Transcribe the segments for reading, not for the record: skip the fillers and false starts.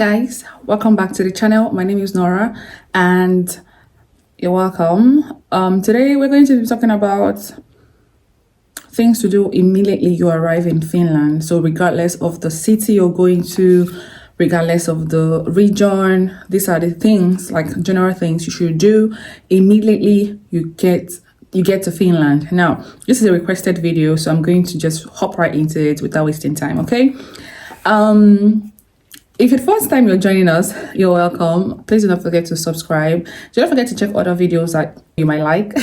guys, welcome back to the channel. My name is Nora and you're welcome. Today we're going to be talking about things to do immediately you arrive in Finland. So regardless of the city you're going to, regardless of the region, these are the things, like general things you should do immediately you get to Finland. Now, this is a requested video, so I'm going to just hop right into it without wasting time, okay? If it's the first time you're joining us, you're welcome. Please do not forget to subscribe. Do not forget to check other videos that you might like.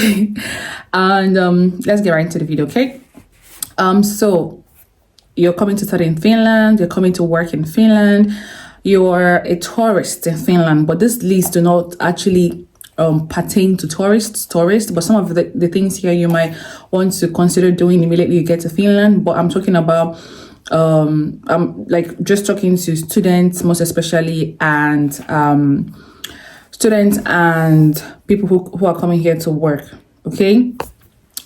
And let's get right into the video, okay? So you're coming to study in Finland, you're coming to work in Finland, you're a tourist in Finland, but this list do not actually pertain to tourists, but some of the things here you might want to consider doing immediately you get to Finland. But I'm talking about I'm like just talking to students most especially, and students and people who are coming here to work, okay?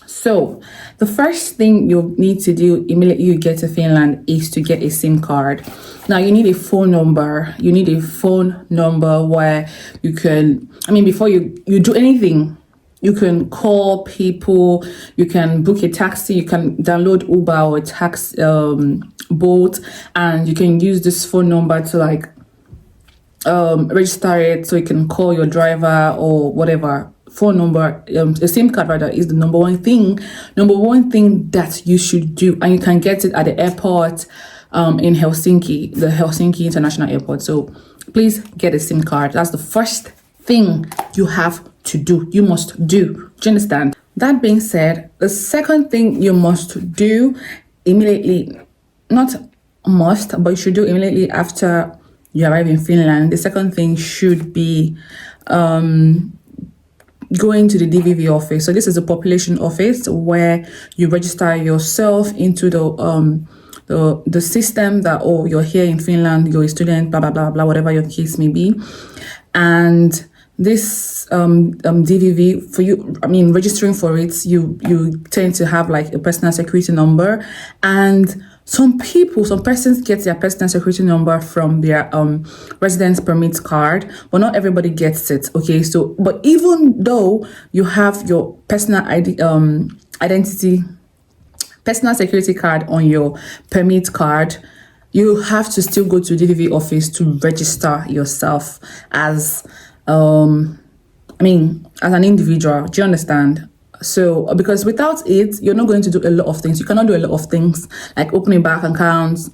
So the first thing you need to do immediately you get to Finland is to get a SIM card. Now you need a phone number. You need a phone number where you can, before you do anything, you can call people, you can book a taxi, you can download Uber or tax boat, and you can use this phone number to like register it, so you can call your driver or whatever. Phone number, a SIM card rather, is the number one thing that you should do, and you can get it at the airport in Helsinki, the Helsinki International Airport. So please get a SIM card. That's the first thing you have to do. You must do. Do you understand? That being said, the second thing you must do immediately, not must, but you should do immediately after you arrive in Finland. The second thing should be going to the DVV office. So this is a population office where you register yourself into the system that, oh, you're here in Finland, you're a student, blah blah blah blah, whatever your case may be. And this DVV, for you, registering for it, you tend to have like a personal security number, and some persons get their personal security number from their residence permit card, but not everybody gets it, okay? So, but even though you have your personal personal security card on your permit card, you have to still go to DVV office to register yourself as as an individual. Do you understand? So because without it, you're not going to do a lot of things. You cannot do a lot of things like opening bank accounts.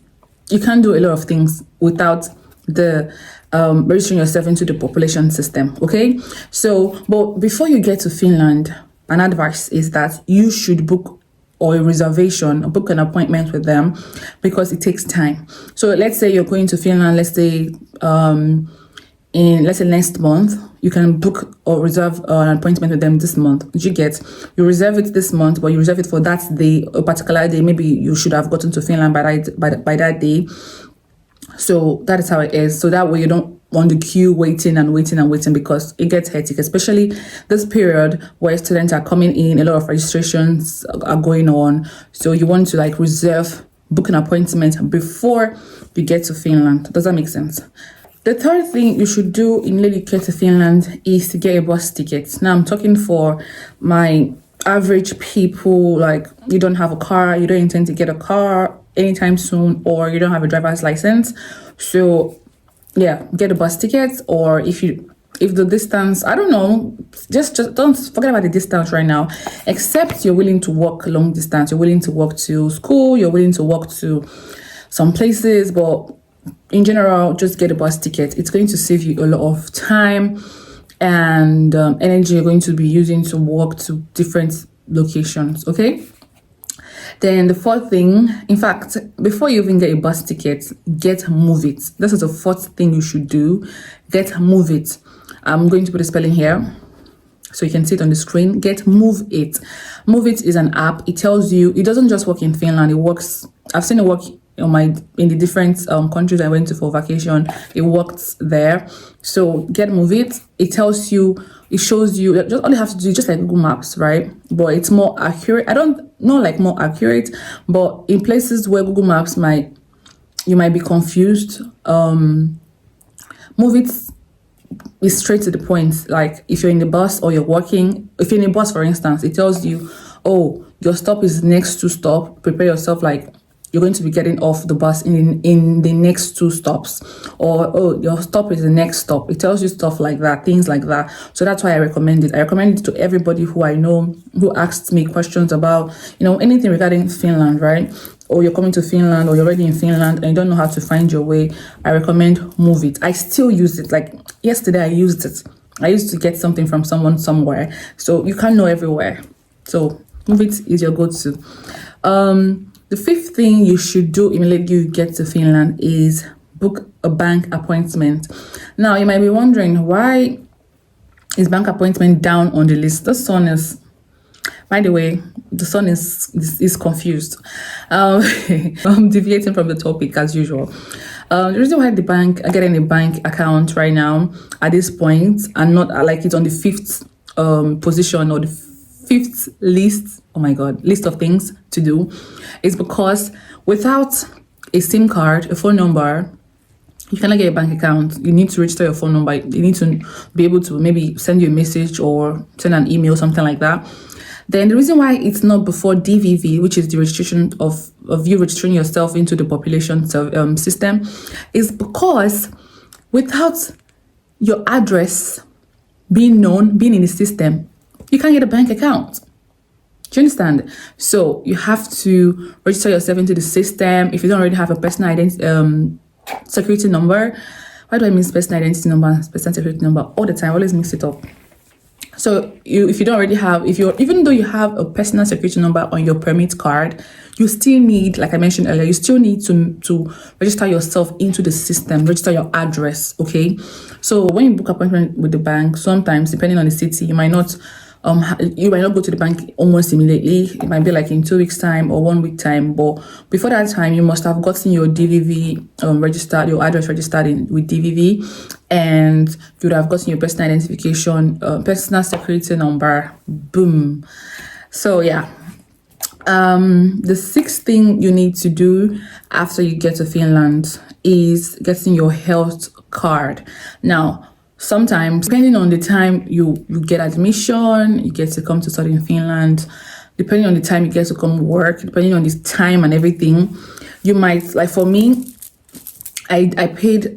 You can't do a lot of things without the registering yourself into the population system, okay? So, but before you get to Finland, an advice is that you should book book an appointment with them, because it takes time. So let's say you're going to Finland, let's say next month, you can book or reserve an appointment with them this month. You reserve it this month, but you reserve it for that day, a particular day. Maybe you should have gotten to Finland by that day. So that is how it is. So that way you don't want the queue waiting, because it gets hectic, especially this period where students are coming in, a lot of registrations are going on. So you want to like book an appointment before you get to Finland. Does that make sense? The third thing you should do immediately you get to Finland is to get a bus ticket. Now I'm talking for my average people, like you don't have a car, you don't intend to get a car anytime soon, or you don't have a driver's license. So yeah, get a bus ticket. Or if the distance, I don't know, just don't forget about the distance right now, except you're willing to walk long distance, you're willing to walk to school, you're willing to walk to some places, but in general, just get a bus ticket. It's going to save you a lot of time and energy you're going to be using to walk to different locations, okay? Then the fourth thing, in fact, before you even get a bus ticket, get Moveit. This is the fourth thing you should do. Get Moveit. I'm going to put a spelling here so you can see it on the screen. Get Moveit. Moveit is an app. It tells you, it doesn't just work in Finland. It works, I've seen it work in the different countries I went to for vacation. It worked there. So get Moveit. It tells you, it shows you, just all you have to do is just like Google Maps, right? But it's more accurate. I don't know, like more accurate, but in places where Google Maps you might be confused, Moveit is straight to the point. Like if you're in the bus or you're walking, if you're in a bus, for instance, it tells you, oh, your stop is next to stop. Prepare yourself like you're going to be getting off the bus in the next 2 stops, or oh, your stop is the next stop. It tells you stuff like that, things like that. So that's why I recommend it. I recommend it to everybody who I know who asks me questions about, anything regarding Finland, right? Or you're coming to Finland, or you're already in Finland and you don't know how to find your way. I recommend Moveit. I still use it. Like yesterday, I used it. I used to get something from someone somewhere. So you can't know everywhere. So Moveit is your go-to. The 5th thing you should do immediately you get to Finland is book a bank appointment. Now, you might be wondering, why is bank appointment down on the list? The son is, by the way, the son is confused. I'm deviating from the topic as usual. The reason why the bank, getting a bank account right now at this point, and not like it's on the 5th position or the 5th list, oh my god, list of things to do, is because without a SIM card, a phone number, you cannot get a bank account. You need to register your phone number. You need to be able to maybe send you a message or send an email, something like that. Then the reason why it's not before DVV, which is the registration of you registering yourself into the population system, is because without your address being known, being in the system, you can't get a bank account. Do you understand? So you have to register yourself into the system. If you don't already have a personal identity security number. Why do I mean personal identity number, personal security number all the time? I always mix it up. So if you don't already have, even though you have a personal security number on your permit card, you still need, like I mentioned earlier, you still need to register yourself into the system, register your address, okay? So when you book appointment with the bank, sometimes depending on the city, you might not go to the bank almost immediately. It might be like in 2 weeks time or 1 week time, but before that time you must have gotten your DVV registered, your address registered with DVV, and you would have gotten your personal identification, personal security number. Boom. So yeah, the 6th thing you need to do after you get to Finland is getting your health card. Now, sometimes, depending on the time you get admission, you get to come to study in Finland, depending on the time you get to come work, depending on this time and everything, you might, like for me, I paid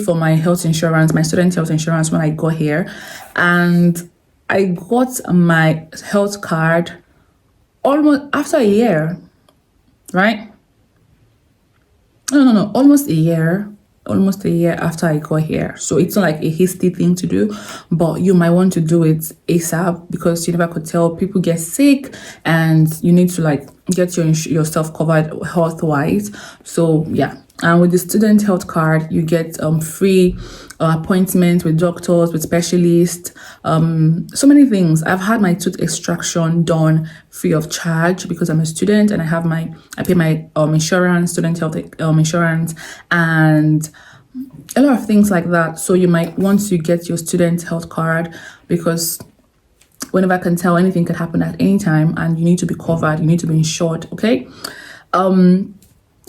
for my health insurance, my student health insurance when I got here, and I got my health card almost after a year, right? No, almost a year after I got here. So it's not like a hasty thing to do, but you might want to do it ASAP because you never could tell. People get sick and you need to like get yourself covered health-wise. So yeah. And with the student health card, you get free appointments with doctors, with specialists, so many things. I've had my tooth extraction done free of charge because I'm a student and I pay my insurance, student health insurance, and a lot of things like that. So you might want to get your student health card because whenever I can tell, anything could happen at any time and you need to be covered, you need to be insured, okay?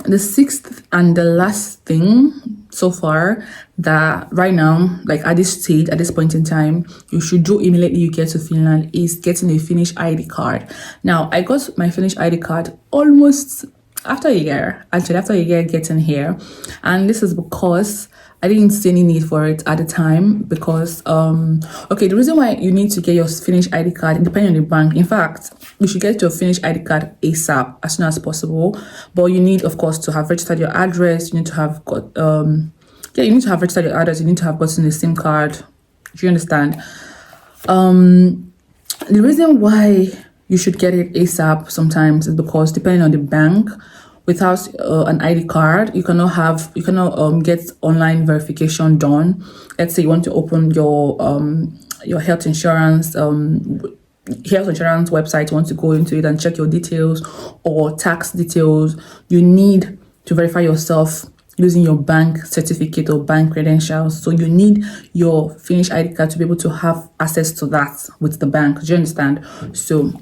The 6th and the last thing so far that right now, like at this stage, at this point in time, you should do immediately you get to Finland is getting a Finnish ID card. Now, I got my Finnish ID card almost after a year getting here. And this is because I didn't see any need for it at the time because, okay, the reason why you need to get your Finnish ID card, depending on the bank, in fact, you should get your Finnish ID card ASAP, as soon as possible. But you need, of course, to have registered your address. You need to have got, you need to have registered your address. You need to have gotten a SIM card. Do you understand? The reason why you should get it ASAP sometimes is because depending on the bank, without an ID card, you cannot get online verification done. Let's say you want to open your health insurance website, you want to go into it and check your details or tax details. You need to verify yourself using your bank certificate or bank credentials. So you need your Finnish ID card to be able to have access to that with the bank. Do you understand? So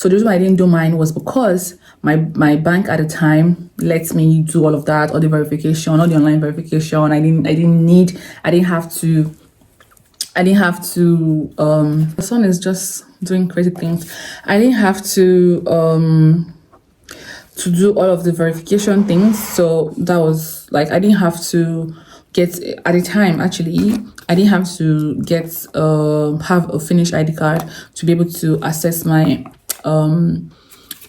the reason why I didn't do mine was because my bank at the time lets me do all of that, all the verification, all the online verification. I didn't have to the son is just doing crazy things. I didn't have to do all of the verification things. So that was like, I didn't have to get, at the time actually, I didn't have to get have a finished ID card to be able to access my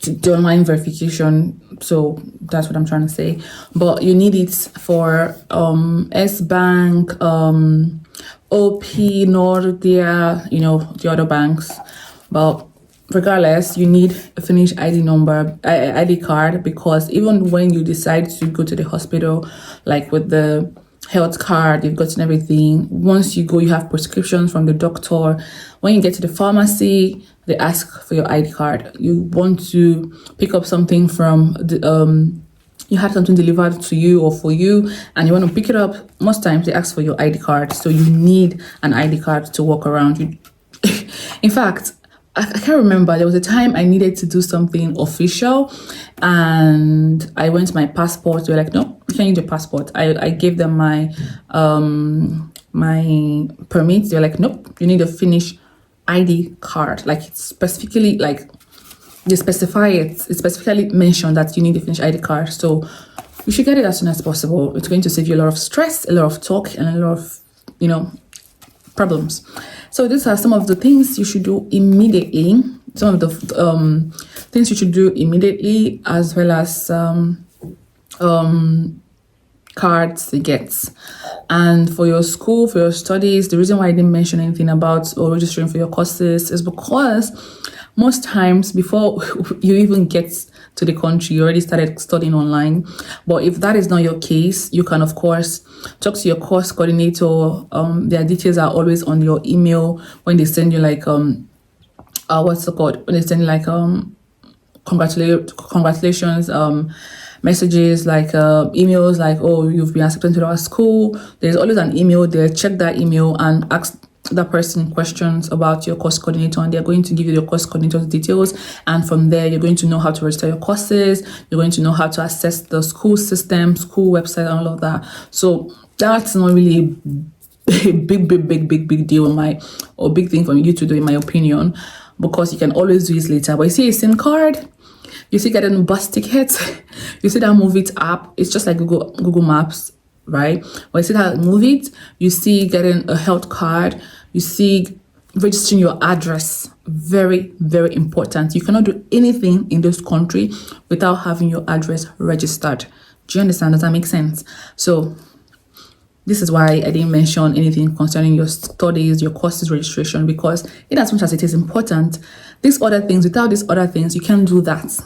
the online verification. So that's what I'm trying to say. But you need it for S Bank, OP, Nordea, you know, the other banks. But regardless, you need a finished ID card, because even when you decide to go to the hospital, like with the health card, you've gotten everything. Once you go, you have prescriptions from the doctor. When you get to the pharmacy, they ask for your ID card. You want to pick up something from the you had something delivered to you or for you, and you want to pick it up. Most times they ask for your ID card, so you need an ID card to walk around. In fact, I can't remember. There was a time I needed to do something official, and I went to my passport. They were like, "No, you can't use your passport." I gave them my my permit. They're like, "Nope, you need a Finnish ID card." Like, it's specifically like they specify it. It's specifically mentioned that you need a Finnish ID card. So you should get it as soon as possible. It's going to save you a lot of stress, a lot of talk, and a lot of, you know, problems. So these are some of the things you should do immediately. Some of the things you should do immediately, as well as cards you get. And for your school, for your studies, the reason why I didn't mention anything about or registering for your courses is because most times before you even get to the country, you already started studying online. But if that is not your case, you can of course talk to your course coordinator. Their details are always on your email when they send you like what's it called? When they send you like congratulations messages, like emails like, oh, you've been accepted to our school. There's always an email there. Check that email and ask that person questions about your course coordinator, and they're going to give you your course coordinator's details. And from there, you're going to know how to register your courses. You're going to know how to access the school system, school website, and all of that. So that's not really a big deal or big thing for you to do, in my opinion, because you can always do it later. But you see a SIM card, you see getting bus tickets, you see that Moveit app. It's just like Google Maps, right? But you see that Moveit, you see getting a health card, you see registering your address. Very, very important. You cannot do anything in this country without having your address registered. Do you understand? Does that make sense? So this is why I didn't mention anything concerning your studies, your courses registration, because in as much as it is important, these other things, without these other things, you can't do that.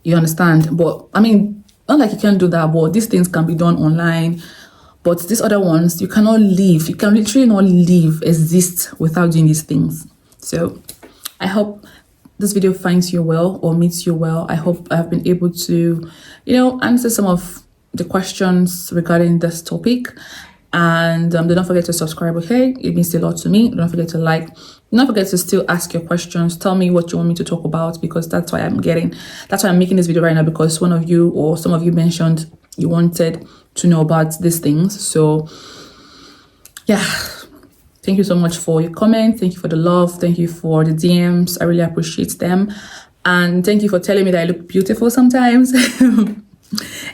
You understand? But I mean, not like you can't do that, but these things can be done online. But these other ones, you cannot live. You can literally not live, exist without doing these things. So I hope this video finds you well or meets you well. I hope I've been able to, you know, answer some of the questions regarding this topic. And do not forget to subscribe, okay? It means a lot to me. Don't forget to like. Do not forget to still ask your questions. Tell me what you want me to talk about, because that's why I'm making this video right now, because one of you or some of you mentioned you wanted to know about these things. So yeah, thank you so much for your comments. Thank you for the love. Thank you for the DMs. I really appreciate them. And thank you for telling me that I look beautiful sometimes.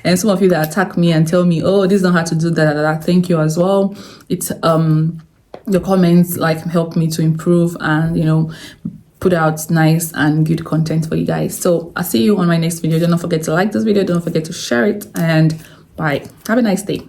And some of you that attack me and tell me, oh, this is not how to do that. Thank you as well. It's your comments like help me to improve and, you know, put out nice and good content for you guys. So I'll see you on my next video. Don't forget to like this video. Don't forget to share it, and bye. Have a nice day.